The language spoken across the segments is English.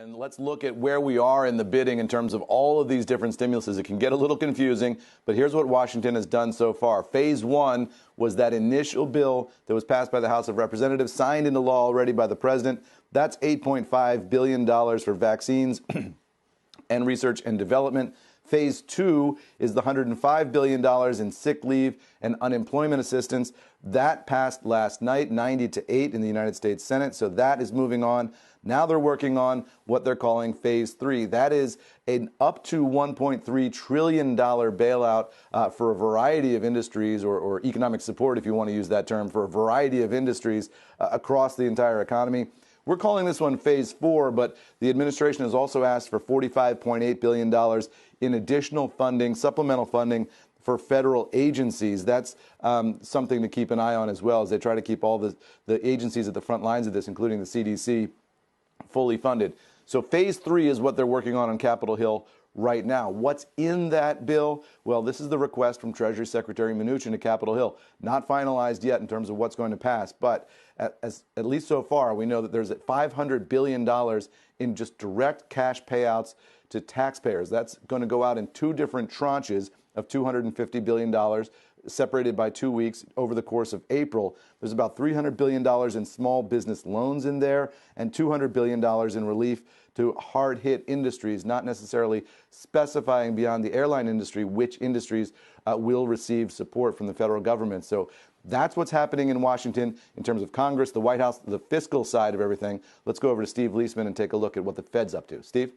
And let's look at where we are in the bidding in terms of all of these different stimuluses. It can get a little confusing, but here's what Washington has done so far. Phase one was that initial bill that was passed by the House of Representatives, signed into law already by the president. That's $8.5 billion for vaccines and research and development. Phase two is the $105 billion in sick leave and unemployment assistance. That passed last night, 90-8 in the United States Senate. So that is moving on. Now they're working on what they're calling phase three. That is an up to $1.3 trillion bailout for a variety of industries, or economic support, if you want to use that term, for a variety of industries across the entire economy. We're calling this one phase four, but the administration has also asked for $45.8 billion in additional funding, supplemental funding for federal agencies. That's something to keep an eye on as well, as they try to keep all the agencies at the front lines of this, including the CDC, fully funded. So phase three is what they're working on Capitol Hill right now. What's in that bill? Well, this is the request from Treasury Secretary Mnuchin to Capitol Hill. Not finalized yet in terms of what's going to pass, but at least so far, we know that there's $500 billion in just direct cash payouts to taxpayers. That's going to go out in two different tranches of $250 billion, separated by 2 weeks over the course of April. There's about $300 billion in small business loans in there and $200 billion in relief to hard-hit industries, not necessarily specifying beyond the airline industry which industries will receive support from the federal government. So that's what's happening in Washington in terms of Congress, the White House, the fiscal side of everything. Let's go over to Steve Liesman and take a look at what the Fed's up to. Steve?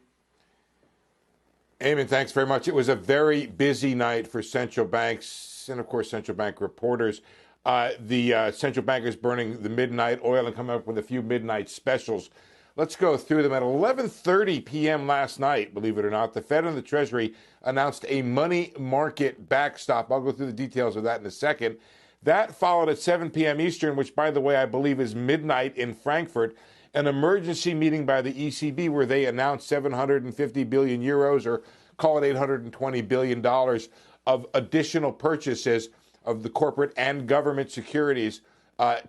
Eamon, thanks very much. It was a very busy night for central banks and, of course, central bank reporters. The central bankers burning the midnight oil and coming up with a few midnight specials. Let's go through them. At 11:30 p.m. last night, believe it or not, the Fed and the Treasury announced a money market backstop. I'll go through the details of that in a second. That followed at 7 p.m. Eastern, which, by the way, I believe is midnight in Frankfurt, an emergency meeting by the ECB where they announced 750 billion euros, or call it $820 billion of additional purchases of the corporate and government securities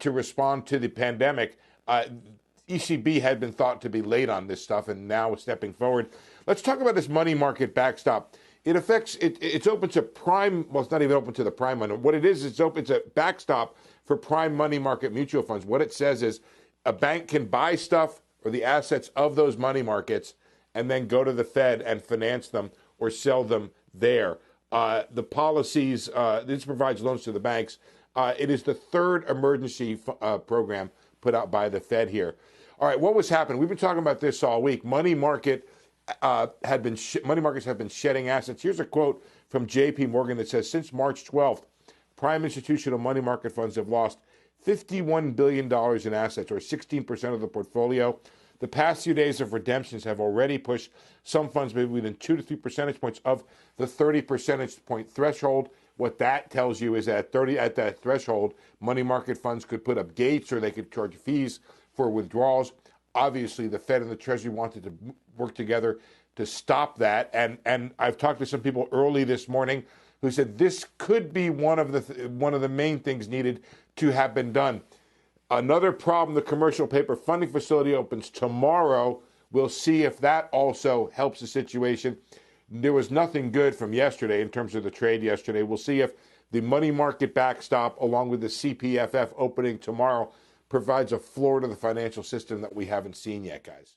to respond to the pandemic. ECB had been thought to be late on this stuff and now is stepping forward. Let's talk about this money market backstop. It affects, it's open to prime, well, it's not even open to the prime money. What it is, it's a backstop for prime money market mutual funds. What it says is a bank can buy stuff or the assets of those money markets and then go to the Fed and finance them or sell them there. The policies, this provides loans to the banks. It is the third emergency program put out by the Fed here. All right, what was happening? We've been talking about this all week. Money markets have been shedding assets. Here's a quote from J.P. Morgan that says, since March 12th, prime institutional money market funds have lost $51 billion in assets, or 16% of the portfolio. The past few days of redemptions have already pushed some funds maybe within 2 to 3 percentage points of the 30 percentage point threshold. What that tells you is that at that threshold, money market funds could put up gates or they could charge fees for withdrawals. Obviously, the Fed and the Treasury wanted to work together to stop that. And I've talked to some people early this morning who said this could be one of the main things needed to have been done. Another problem, the commercial paper funding facility opens tomorrow. We'll see if that also helps the situation. There was nothing good from yesterday in terms of the trade yesterday. We'll see if the money market backstop, along with the CPFF opening tomorrow, provides a floor to the financial system that we haven't seen yet, guys.